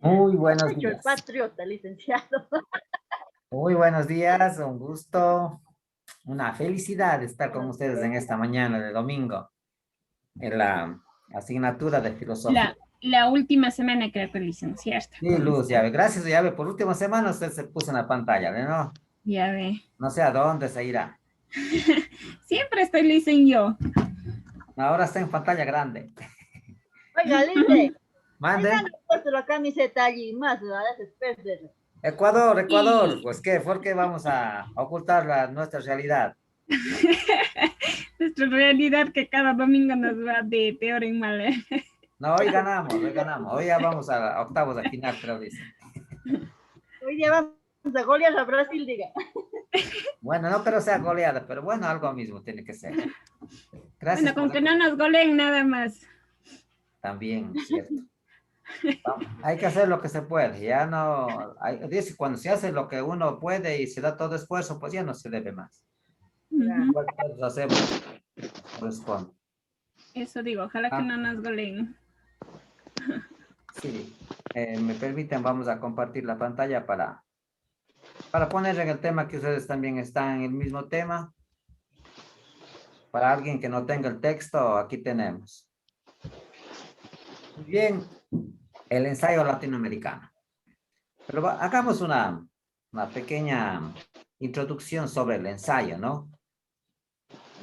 Muy Has buenos hecho el días. patriota, licenciado. Muy buenos días, un gusto, una felicidad estar con ustedes en esta mañana de domingo en la asignatura de filosofía. La última semana creo que licenciaste Sí, con Luz, usted. ya ve, gracias, ya ve, por última semana usted se puso en la pantalla, ¿no? Ya ve. No sé a dónde se irá. Siempre estoy listen yo. Ahora está en pantalla grande. Oiga, Lice, Mande. ya no he puesto la camiseta allí más, ¿verdad? Espérate. Ecuador, Ecuador, Y pues ¿qué? ¿Por qué vamos a ocultar nuestra realidad? nuestra realidad que cada domingo nos va de peor en mal. No, hoy ganamos, hoy ganamos. Hoy ya vamos a octavos de final, creo, dice. Hoy día vamos a golear a Brasil, diga. Bueno, no creo sea goleada, pero bueno, algo mismo tiene que ser. Gracias Bueno, por con que no nos goleen nada más. también, cierto. Hay que hacer lo que se puede, ya no, dice, cuando se hace lo que uno puede y se da todo esfuerzo, pues ya no se debe más. Ya. Igual todos hacemos, corresponde. Eso digo, ojalá que Ah, no nos goleen. sí, me permiten, vamos a compartir la pantalla para poner en el tema que ustedes también están en el mismo tema. Para alguien que no tenga el texto, aquí tenemos. Bien, el ensayo latinoamericano. Pero hagamos una pequeña introducción sobre el ensayo, ¿no?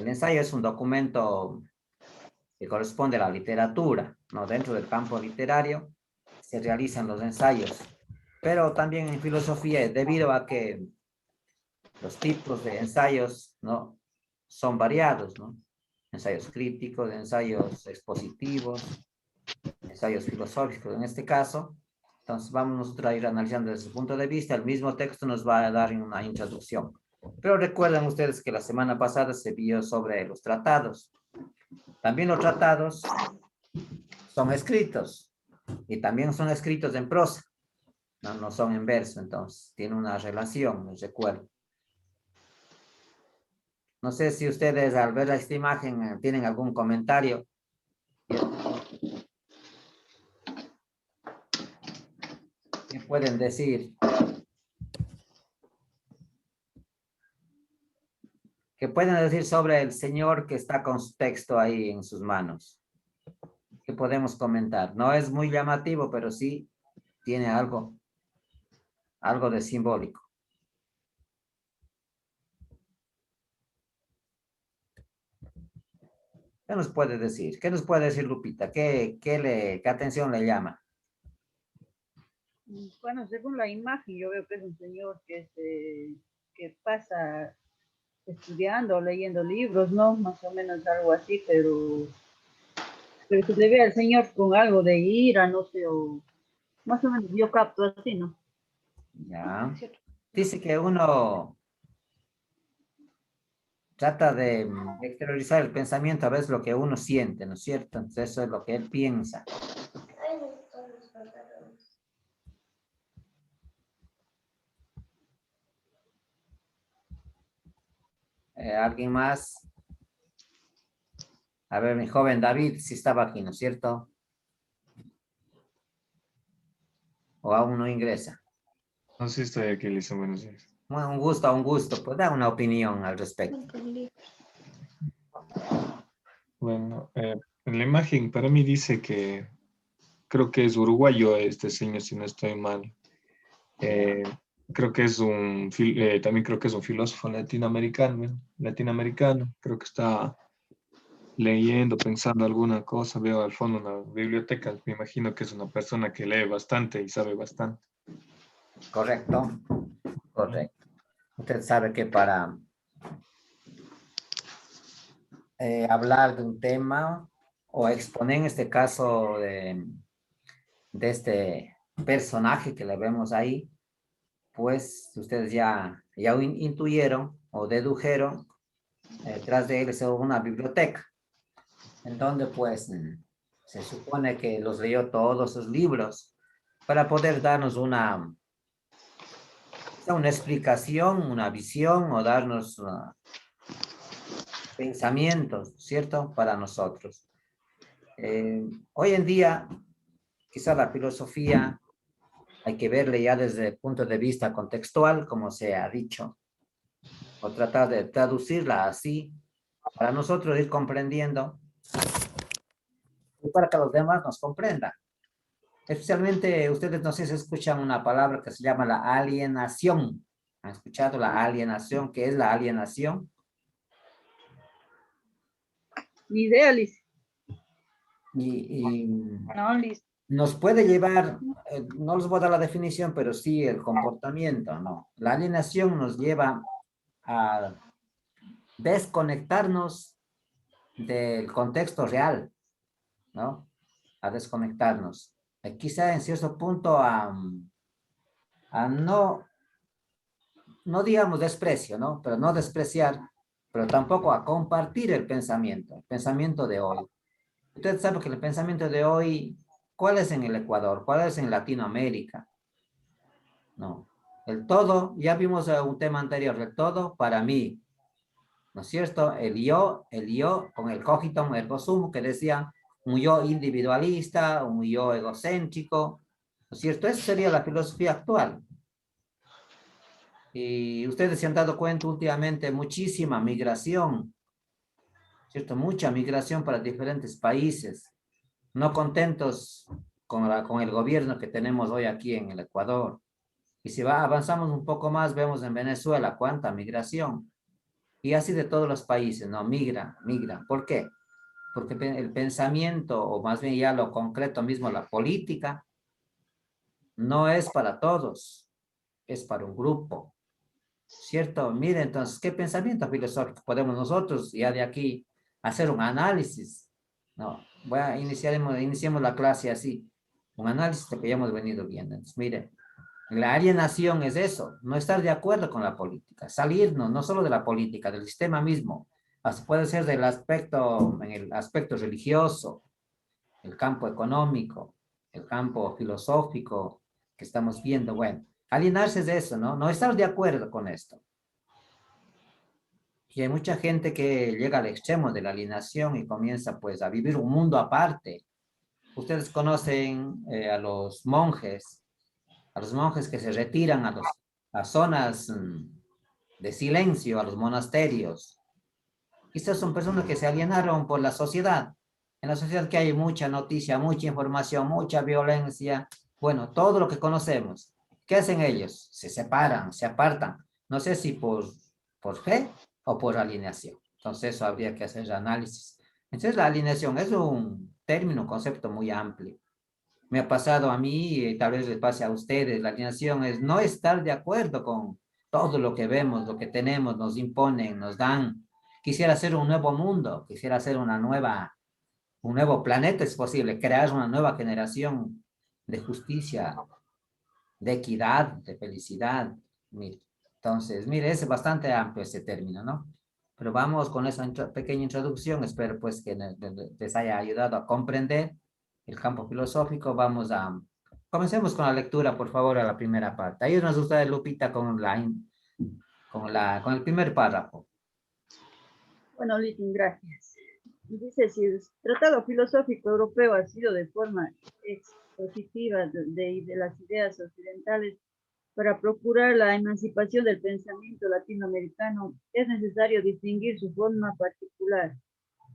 El ensayo es un documento que corresponde a la literatura, ¿no? Dentro del campo literario se realizan los ensayos, pero también en filosofía, debido a que los tipos de ensayos, ¿no? Son variados, ¿no? Ensayos críticos, ensayos expositivos, ensayos filosóficos en este caso. Entonces vamos nosotros a ir analizando desde ese punto de vista. El mismo texto nos va a dar una introducción. Pero recuerden ustedes que la semana pasada se vio sobre los tratados. También los tratados son escritos y también son escritos en prosa. No, no son en verso, entonces tiene una relación, les recuerdo. No sé si ustedes al ver esta imagen tienen algún comentario. ¿Qué pueden decir? ¿Qué pueden decir sobre el señor que está con su texto ahí en sus manos? ¿Qué podemos comentar? No es muy llamativo, pero sí tiene algo de simbólico. ¿Qué nos puede decir? ¿Qué nos puede decir Lupita? ¿Qué atención le llama? Bueno, según la imagen, yo veo que es un señor que pasa estudiando, leyendo libros, ¿no? Más o menos algo así, pero se le ve al señor con algo de ira, no sé, o más o menos yo capto así, ¿no? Ya. Dice que uno trata de exteriorizar el pensamiento a veces lo que uno siente, ¿no es cierto? Entonces eso es lo que él piensa. ¿Alguien más? A ver, mi joven David, si estaba aquí, ¿no es cierto? ¿O aún no ingresa? No sé si estoy aquí, Lisa, buenos días. Bueno, un gusto. Pues da una opinión al respecto. Bueno, en la imagen para mí dice que creo que es uruguayo este señor, si no estoy mal. Ya. Creo que es también creo que es un filósofo latinoamericano. Creo que está leyendo, pensando alguna cosa. Veo al fondo una biblioteca. Me imagino que es una persona que lee bastante y sabe bastante. Correcto, correcto. Usted sabe que para hablar de un tema o exponer en este caso de este personaje que le vemos ahí, pues ustedes ya intuyeron o dedujeron, detrás de él es una biblioteca, en donde pues se supone que los leyó todos sus libros para poder darnos una explicación, una visión o darnos pensamientos, ¿cierto? Para nosotros. Hoy en día, quizá la filosofía Hay que verle ya desde el punto de vista contextual, como se ha dicho, o tratar de traducirla así, para nosotros ir comprendiendo y para que los demás nos comprendan. Especialmente ustedes no sé si escuchan una palabra que se llama la alienación. ¿Han escuchado la alienación? ¿Qué es la alienación? Ni idea, Liz. Y No, Liz. nos puede llevar, no les voy a dar la definición, pero sí el comportamiento, ¿no? La alienación nos lleva a desconectarnos del contexto real, ¿no? A desconectarnos. Quizá en cierto punto a no digamos desprecio, ¿no? Pero no despreciar, pero tampoco a compartir el pensamiento de hoy. Usted sabe que el pensamiento de hoy, ¿cuál es en el Ecuador? ¿Cuál es en Latinoamérica? No. El todo, ya vimos un tema anterior, el todo para mí, ¿no es cierto? El yo con el cogito ergo sum, que decía un yo individualista, un yo egocéntrico, ¿no es cierto? Esa sería la filosofía actual. Y ustedes se han dado cuenta últimamente muchísima migración, ¿cierto? Mucha migración para diferentes países, no contentos con el gobierno que tenemos hoy aquí en el Ecuador. Y si avanzamos un poco más, vemos en Venezuela cuánta migración. Y así de todos los países, ¿no? Migra. ¿Por qué? Porque el pensamiento, o más bien ya lo concreto mismo, la política, no es para todos, es para un grupo, ¿cierto? Mire, entonces, ¿qué pensamiento filosófico podemos nosotros ya de aquí hacer un análisis? No, iniciemos la clase así, un análisis de lo que ya hemos venido viendo. Entonces, mire, la alienación es eso, no estar de acuerdo con la política, salirnos no solo de la política, del sistema mismo, hasta puede ser en el aspecto religioso, el campo económico, el campo filosófico que estamos viendo. Bueno, alienarse es eso, ¿no? No estar de acuerdo con esto. Y hay mucha gente que llega al extremo de la alienación y comienza pues a vivir un mundo aparte. Ustedes conocen a los monjes que se retiran a zonas de silencio, a los monasterios. Estas son personas que se alienaron por la sociedad. En la sociedad que hay mucha noticia, mucha información, mucha violencia, bueno, todo lo que conocemos. ¿Qué hacen ellos? Se separan, se apartan. No sé si por fe o por alineación. Entonces eso habría que hacer análisis. Entonces la alineación es un término, un concepto muy amplio. Me ha pasado a mí y tal vez les pase a ustedes. La alienación es no estar de acuerdo con todo lo que vemos, lo que tenemos, nos imponen, nos dan. Quisiera hacer un nuevo mundo, quisiera hacer un nuevo planeta, es posible, crear una nueva generación de justicia, de equidad, de felicidad. Mire, entonces, mire, es bastante amplio ese término, ¿no? Pero vamos con esa pequeña introducción, espero pues que les haya ayudado a comprender el campo filosófico. Comencemos con la lectura, por favor, a la primera parte. Ayúdanos ustedes, Lupita, con el primer párrafo. Bueno, Litin, gracias. Dice, si el Tratado Filosófico Europeo ha sido de forma expositiva de las ideas occidentales para procurar la emancipación del pensamiento latinoamericano, es necesario distinguir su forma particular,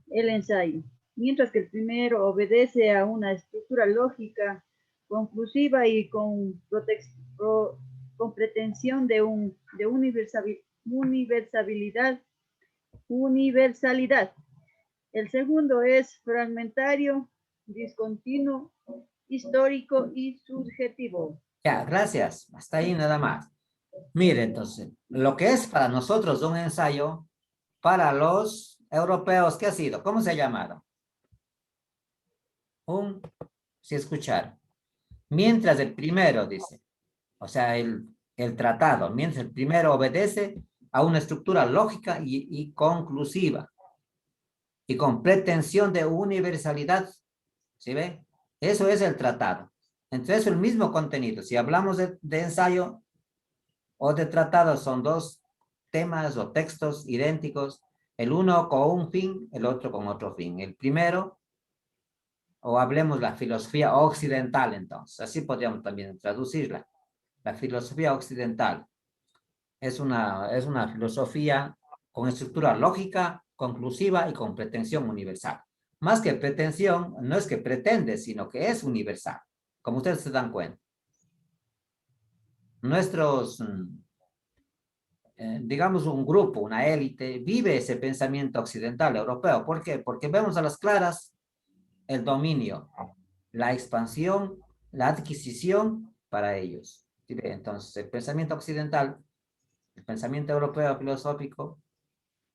el ensayo, mientras que el primero obedece a una estructura lógica, conclusiva y con pretensión de universalidad. El segundo es fragmentario, discontinuo, histórico y subjetivo. Ya, gracias. Hasta ahí nada más. Mire, entonces, lo que es para nosotros un ensayo, para los europeos, ¿qué ha sido? ¿Cómo se ha llamado? Si escuchar. Mientras el primero dice, o sea, el tratado, mientras el primero obedece a una estructura lógica y conclusiva y con pretensión de universalidad, ¿sí ve? Eso es el tratado. Entonces, el mismo contenido. Si hablamos de ensayo o de tratado, son dos temas o textos idénticos, el uno con un fin, el otro con otro fin. El primero o hablemos la filosofía occidental entonces, así podríamos también traducirla. La filosofía occidental es una filosofía con estructura lógica, conclusiva y con pretensión universal. Más que pretensión, no es que pretende, sino que es universal, como ustedes se dan cuenta. Nuestros, digamos, un grupo, una élite, vive ese pensamiento occidental europeo. ¿Por qué? Porque vemos a las claras el dominio, la expansión, la adquisición para ellos. Entonces, el pensamiento occidental, el pensamiento europeo filosófico,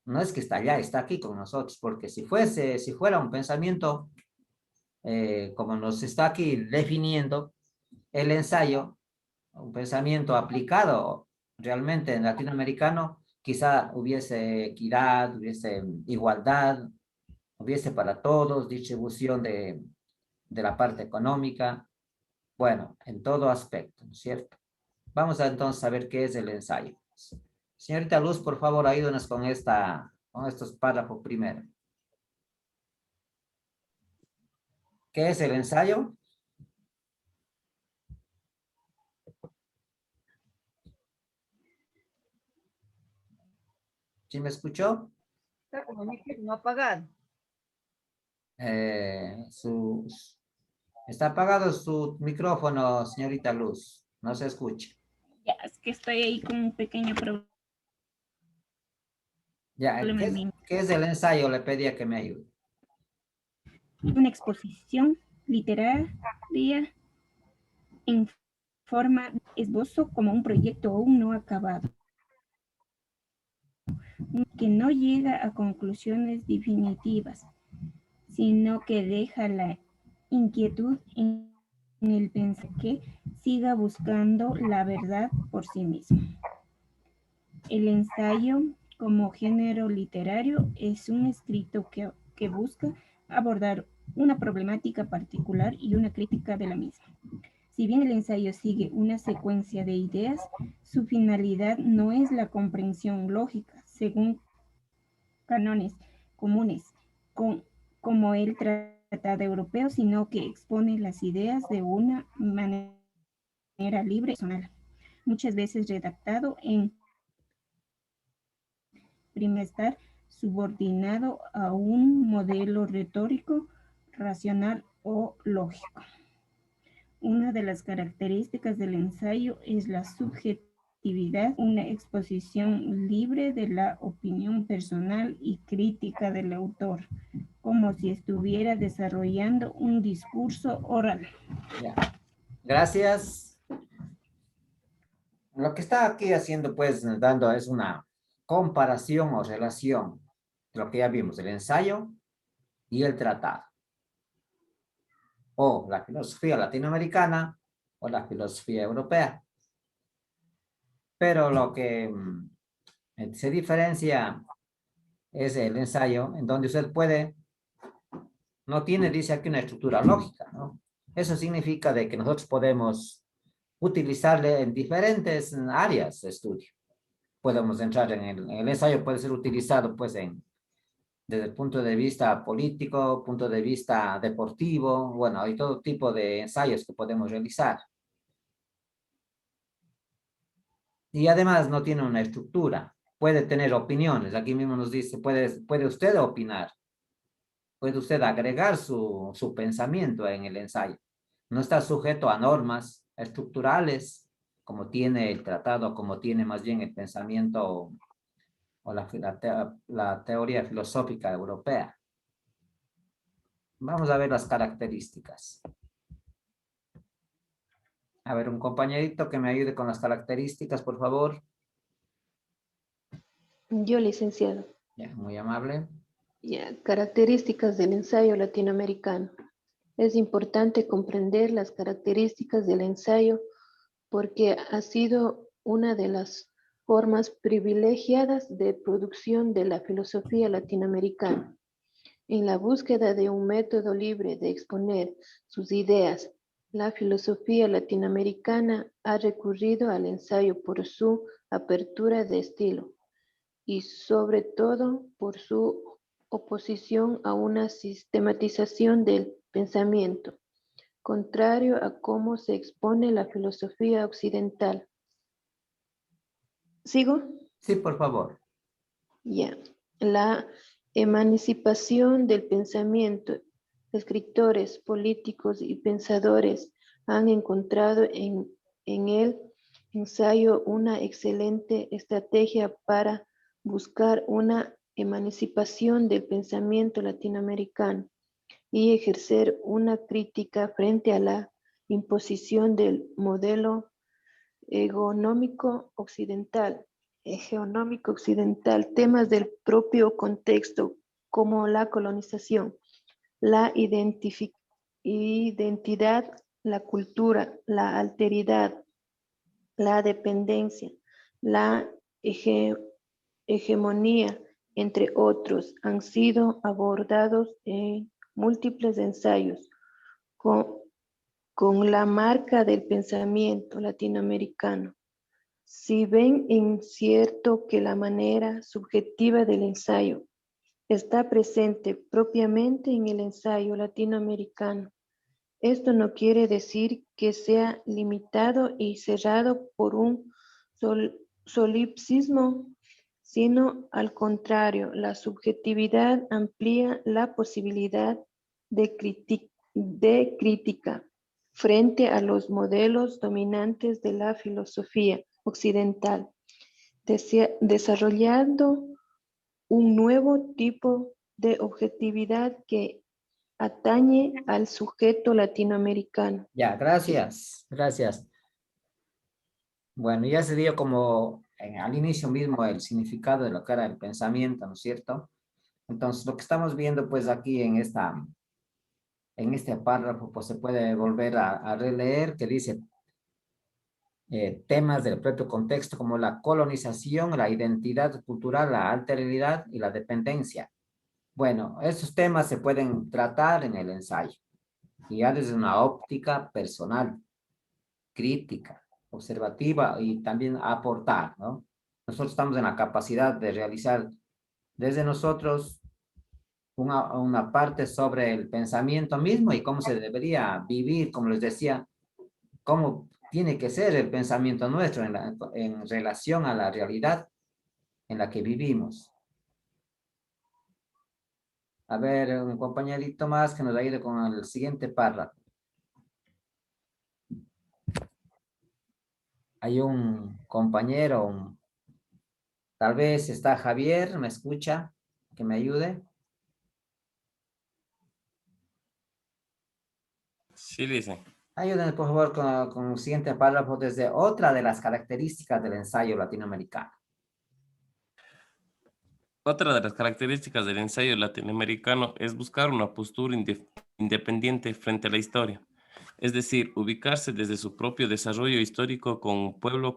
no es que está allá, está aquí con nosotros, porque si fuera un pensamiento como nos está aquí definiendo el ensayo, un pensamiento aplicado realmente en latinoamericano, quizá hubiese equidad, hubiese igualdad, hubiese para todos distribución de la parte económica, bueno, en todo aspecto, ¿no es cierto? Vamos a entonces a ver qué es el ensayo. Señorita Luz, por favor, ayúdenos con estos párrafos primero. ¿Qué es el ensayo? ¿Sí me escuchó? Está como micrófono apagado. Está apagado su micrófono, señorita Luz. No se escucha. Ya, es que estoy ahí con un pequeño problema Ya, en mi... ¿qué es el ensayo? Le pedía que me ayude. Una exposición literaria en forma de esbozo como un proyecto aún no acabado, que no llega a conclusiones definitivas, sino que deja la inquietud en el pensar que siga buscando la verdad por sí mismo. El ensayo, como género literario, es un escrito que busca abordar una problemática particular y una crítica de la misma. Si bien el ensayo sigue una secuencia de ideas, su finalidad no es la comprensión lógica, según cánones comunes, como el Tratado Europeo, sino que expone las ideas de una manera libre y personal, muchas veces redactado en primer estar subordinado a un modelo retórico, racional o lógico. Una de las características del ensayo es la subjetividad, una exposición libre de la opinión personal y crítica del autor, como si estuviera desarrollando un discurso oral. Ya. Gracias. Lo que está aquí haciendo, pues, dando es una comparación o relación de lo que ya vimos, el ensayo y el tratado. O la filosofía latinoamericana o la filosofía europea. Pero lo que se diferencia es el ensayo, en donde usted no tiene, dice aquí, una estructura lógica, ¿no? Eso significa de que nosotros podemos utilizarle en diferentes áreas de estudio. Podemos entrar en el ensayo, puede ser utilizado pues desde el punto de vista político, punto de vista deportivo, bueno, hay todo tipo de ensayos que podemos realizar. Y además no tiene una estructura, puede tener opiniones, aquí mismo nos dice, puede usted opinar, puede usted agregar su pensamiento en el ensayo. No está sujeto a normas estructurales, como tiene el tratado, como tiene más bien el pensamiento o la teoría filosófica europea. Vamos a ver las características. A ver, un compañerito que me ayude con las características, por favor. Yo, licenciado. Ya, muy amable. Ya, características del ensayo latinoamericano. Es importante comprender las características del ensayo porque ha sido una de las formas privilegiadas de producción de la filosofía latinoamericana. En la búsqueda de un método libre de exponer sus ideas, la filosofía latinoamericana ha recurrido al ensayo por su apertura de estilo y sobre todo por su oposición a una sistematización del pensamiento, contrario a cómo se expone la filosofía occidental. ¿Sigo? Sí, por favor. Ya. La emancipación del pensamiento. Escritores, políticos y pensadores han encontrado en el ensayo una excelente estrategia para buscar una emancipación del pensamiento latinoamericano y ejercer una crítica frente a la imposición del modelo hegemónico occidental, temas del propio contexto como la colonización, la identidad, la cultura, la alteridad, la dependencia, la hegemonía, entre otros, han sido abordados en múltiples ensayos con la marca del pensamiento latinoamericano. Si ven en cierto que la manera subjetiva del ensayo está presente propiamente en el ensayo latinoamericano, esto no quiere decir que sea limitado y cerrado por un solipsismo, sino al contrario, la subjetividad amplía la posibilidad de crítica frente a los modelos dominantes de la filosofía occidental, desarrollando un nuevo tipo de objetividad que atañe al sujeto latinoamericano. Ya, gracias, gracias. Bueno, ya se dio como al inicio mismo el significado de lo que era el pensamiento, ¿no es cierto? Entonces, lo que estamos viendo pues aquí en este párrafo, pues se puede volver a releer, que dice temas del propio contexto como la colonización, la identidad cultural, la alteridad y la dependencia. Bueno, estos temas se pueden tratar en el ensayo, y ya desde una óptica personal, crítica, observativa y también aportar, ¿no? Nosotros estamos en la capacidad de realizar desde nosotros una parte sobre el pensamiento mismo y cómo se debería vivir, como les decía, cómo tiene que ser el pensamiento nuestro en relación a la realidad en la que vivimos. A ver, un compañerito más que nos ayude con el siguiente párrafo. Hay un compañero, tal vez está Javier, ¿me escucha? Que me ayude. Sí, dice. Ayúdenme, por favor, con el siguiente párrafo desde otra de las características del ensayo latinoamericano. Otra de las características del ensayo latinoamericano es buscar una postura independiente frente a la historia, es decir, ubicarse desde su propio desarrollo histórico como un pueblo,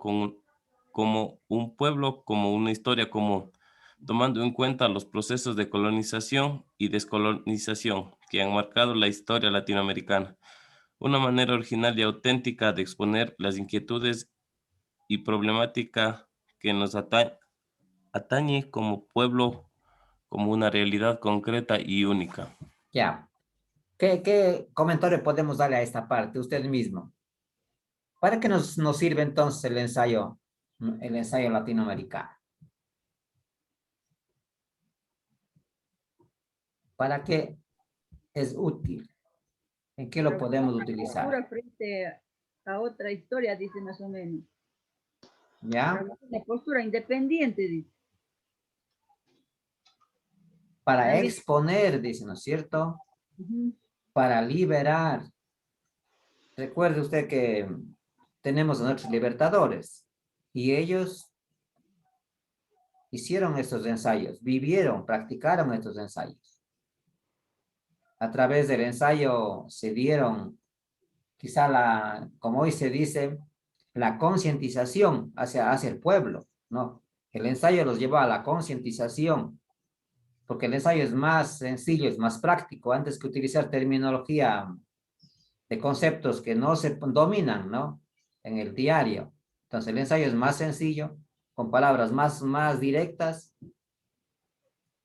como una historia común, tomando en cuenta los procesos de colonización y descolonización que han marcado la historia latinoamericana. Una manera original y auténtica de exponer las inquietudes y problemática que nos atañe como pueblo, como una realidad concreta y única. Ya. ¿Qué comentario podemos darle a esta parte? Usted mismo. ¿Para qué nos sirve entonces el ensayo latinoamericano? ¿Para qué es útil? ¿En qué lo podemos utilizar? Frente a otra historia, dice más o menos. ¿Ya? La postura independiente, dice. Para exponer, dice, ¿no es cierto? Para liberar. Recuerde usted que tenemos a nuestros libertadores y ellos hicieron estos ensayos, vivieron, practicaron estos ensayos. A través del ensayo se dieron, quizá como hoy se dice, la concientización hacia el pueblo, ¿no? El ensayo los lleva a la concientización, porque el ensayo es más sencillo, es más práctico, antes que utilizar terminología de conceptos que no se dominan, ¿no? En el diario. Entonces el ensayo es más sencillo, con palabras más directas,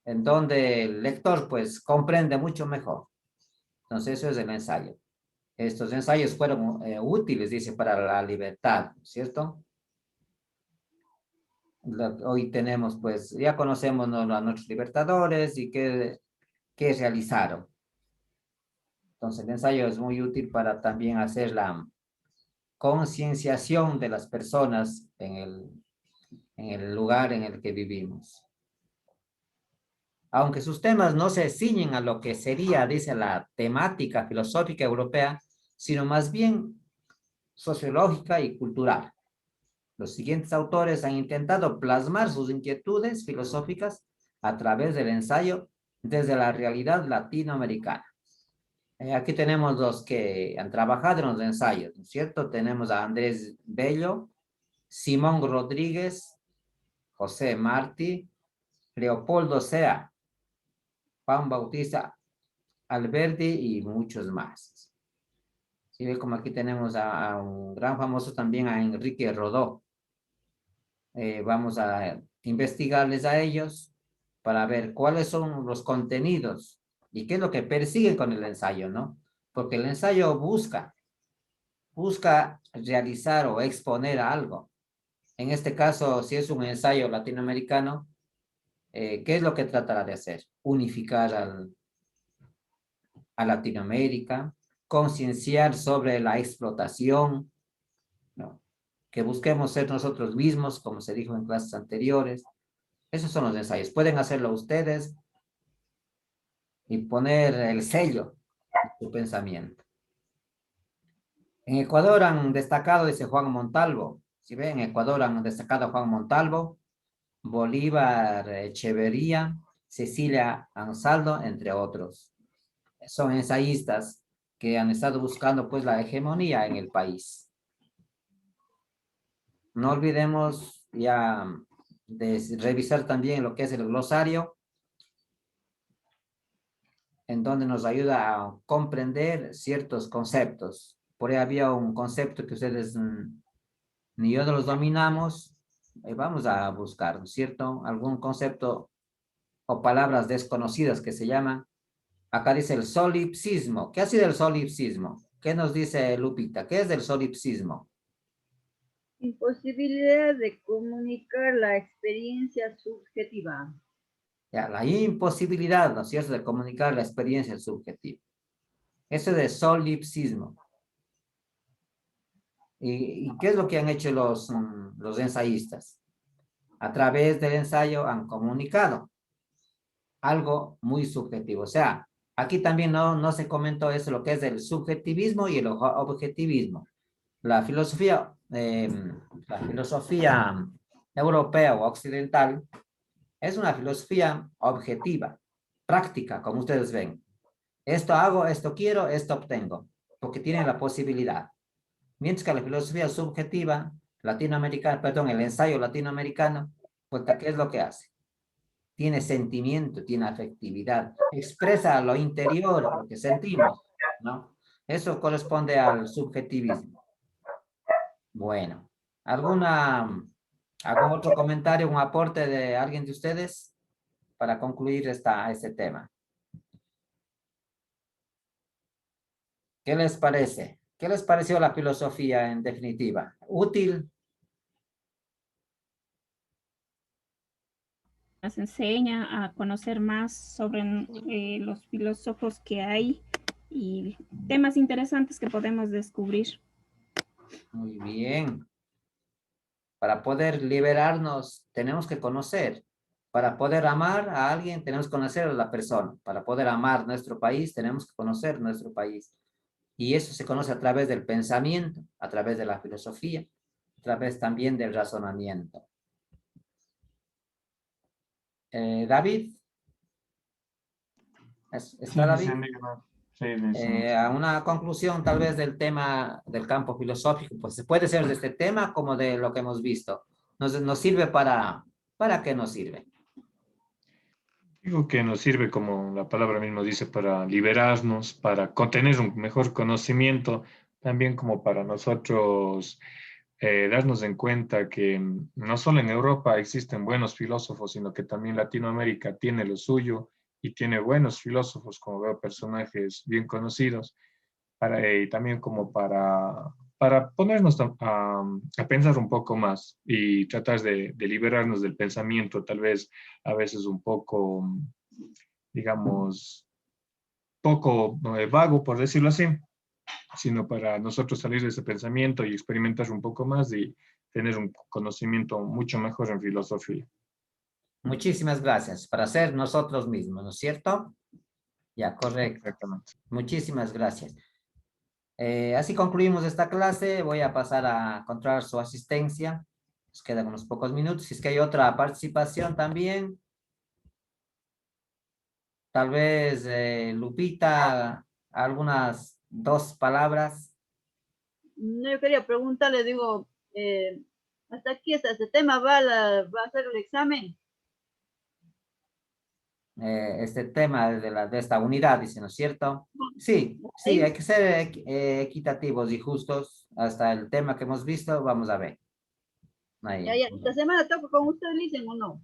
en donde el lector pues comprende mucho mejor. Entonces eso es el ensayo. Estos ensayos fueron útiles, dice, para la libertad, ¿cierto? Hoy tenemos, pues, ya conocemos a nuestros libertadores y qué realizaron. Entonces el ensayo es muy útil para también hacer la concienciación de las personas en el lugar en el que vivimos. Aunque sus temas no se ciñen a lo que sería, dice, la temática filosófica europea, sino más bien sociológica y cultural. Los siguientes autores han intentado plasmar sus inquietudes filosóficas a través del ensayo desde la realidad latinoamericana. Aquí tenemos los que han trabajado en los ensayos, ¿no es cierto? Tenemos a Andrés Bello, Simón Rodríguez, José Martí, Leopoldo Sea, Juan Bautista Alberdi y muchos más. ¿Sí ve como aquí tenemos a un gran famoso también, a Enrique Rodó? Vamos a investigarles a ellos para ver cuáles son los contenidos y qué es lo que persiguen con el ensayo, ¿no? Porque el ensayo busca realizar o exponer algo. En este caso, si es un ensayo latinoamericano, ¿qué es lo que tratará de hacer? Unificar a Latinoamérica, concienciar sobre la explotación, ¿no? Que busquemos ser nosotros mismos, como se dijo en clases anteriores. Esos son los ensayos. Pueden hacerlo ustedes y poner el sello de su pensamiento. En Ecuador han destacado, dice Juan Montalvo. Si ven, en Ecuador han destacado a Juan Montalvo, Bolívar Echeverría, Cecilia Ansaldo, entre otros. Son ensayistas que han estado buscando, pues, la hegemonía en el país. No olvidemos ya de revisar también lo que es el glosario, en donde nos ayuda a comprender ciertos conceptos. Por ahí había un concepto que ustedes ni yo no los dominamos. Vamos a buscar, ¿no es cierto? Algún concepto o palabras desconocidas que se llaman. Acá dice el solipsismo. ¿Qué ha sido el solipsismo? ¿Qué nos dice Lupita? ¿Qué es el solipsismo? Imposibilidad de comunicar la experiencia subjetiva. Ya, la imposibilidad, ¿no es cierto?, de comunicar la experiencia subjetiva. Eso es de solipsismo. ¿Y qué es lo que han hecho los ensayistas? A través del ensayo han comunicado algo muy subjetivo. O sea, aquí también no se comentó eso, lo que es el subjetivismo y el objetivismo. La filosofía europea o occidental es una filosofía objetiva, práctica, como ustedes ven. Esto hago, esto quiero, esto obtengo, porque tienen la posibilidad. Mientras que la filosofía subjetiva latinoamericana, perdón, el ensayo latinoamericano, pues, ¿qué es lo que hace? Tiene sentimiento, tiene afectividad, expresa lo interior, lo que sentimos, ¿no? Eso corresponde al subjetivismo. Bueno, ¿algún otro comentario, un aporte de alguien de ustedes para concluir este tema? ¿Qué les parece? ¿Qué les pareció la filosofía en definitiva? ¿Útil? Nos enseña a conocer más sobre los filósofos que hay y temas interesantes que podemos descubrir. Muy bien. Para poder liberarnos, tenemos que conocer. Para poder amar a alguien, tenemos que conocer a la persona. Para poder amar nuestro país, tenemos que conocer nuestro país. Y eso se conoce a través del pensamiento, a través de la filosofía, a través también del razonamiento. David. ¿Está David? Sí, una conclusión tal vez del tema del campo filosófico, pues puede ser de este tema como de lo que hemos visto. ¿Nos sirve ¿para qué nos sirve? Digo que nos sirve, como la palabra mismo dice, para liberarnos, para tener un mejor conocimiento, también como para nosotros darnos en cuenta que no solo en Europa existen buenos filósofos, sino que también Latinoamérica tiene lo suyo y tiene buenos filósofos, como veo, personajes bien conocidos, y también como para ponernos a pensar un poco más y tratar de liberarnos del pensamiento, tal vez a veces un poco, digamos, poco vago, por decirlo así, sino para nosotros salir de ese pensamiento y experimentar un poco más y tener un conocimiento mucho mejor en filosofía. Muchísimas gracias. Para ser nosotros mismos, ¿no es cierto? Ya, correcto. Exactamente. Muchísimas gracias. Así concluimos esta clase. Voy a pasar a controlar su asistencia. Nos quedan unos pocos minutos. Si es que hay otra participación también. Tal vez, Lupita, algunas 2 palabras. No, yo quería preguntarle, digo, hasta aquí, hasta este tema, ¿va a hacer el examen? Este tema de esta unidad, dice, ¿no es cierto? Sí, sí, hay que ser equitativos y justos. Hasta el tema que hemos visto, vamos a ver. Ahí. Esta semana toco con ustedes, dicen o no.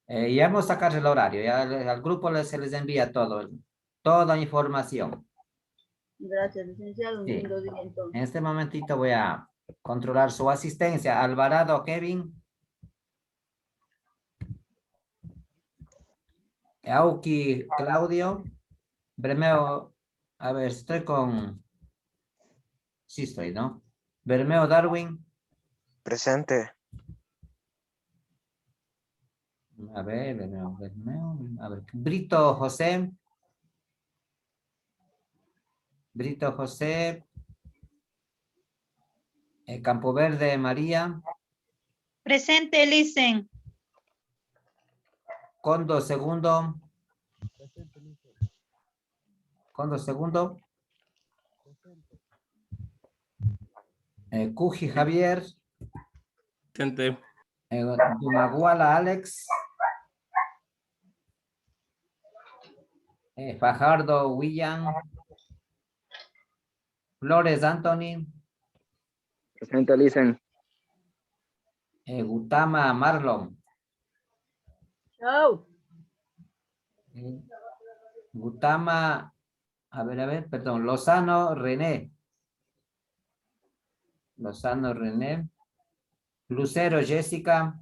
Ya hemos sacado el horario, ya al grupo se les envía toda información. Gracias, licenciado. Un Sí. lindo día entonces. En este momentito voy a controlar su asistencia. Alvarado Kevin. Auki Claudio. Bermeo, a ver, estoy con... Sí estoy, ¿no? Bermeo Darwin. Presente. A ver, a ver. Brito José. Brito José. Campo Verde María. Presente, listen. Condo Segundo. Condo Segundo. Cuji Javier. Presente. Dumaguala Alex. Fajardo William. Flores Anthony. Presente, listen. Gutama Marlon. Chao. Gutama, a ver, perdón, Lozano René. Lozano René. Lucero Jessica.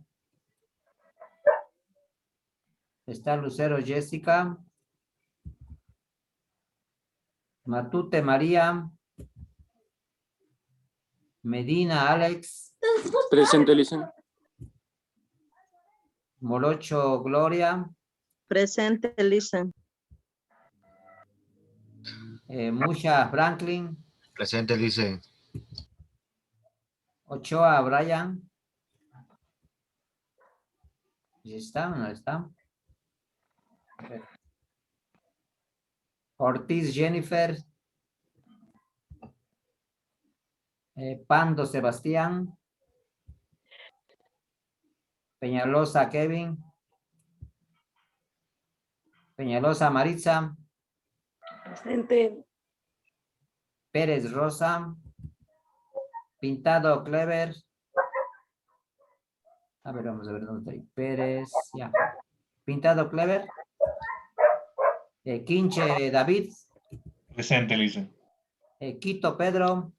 Está Lucero Jessica. Matute María. Medina Alex. Presente, listen. Morocho Gloria. Presente, listen. Musha Franklin. Presente, listen. Ochoa Brian. ¿Ya está o no está? Ortiz Jennifer. Pando Sebastián. Peñalosa Kevin. Peñalosa Maritza. Presente. Pérez Rosa. Pintado Clever. A ver, vamos a ver dónde está. Pérez, ya. Pintado Clever. Quinche David. Presente, listen. Quito Pedro.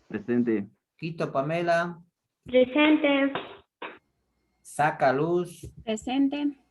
Presente. Quito Pamela. Presente. Saca Luz. Presente.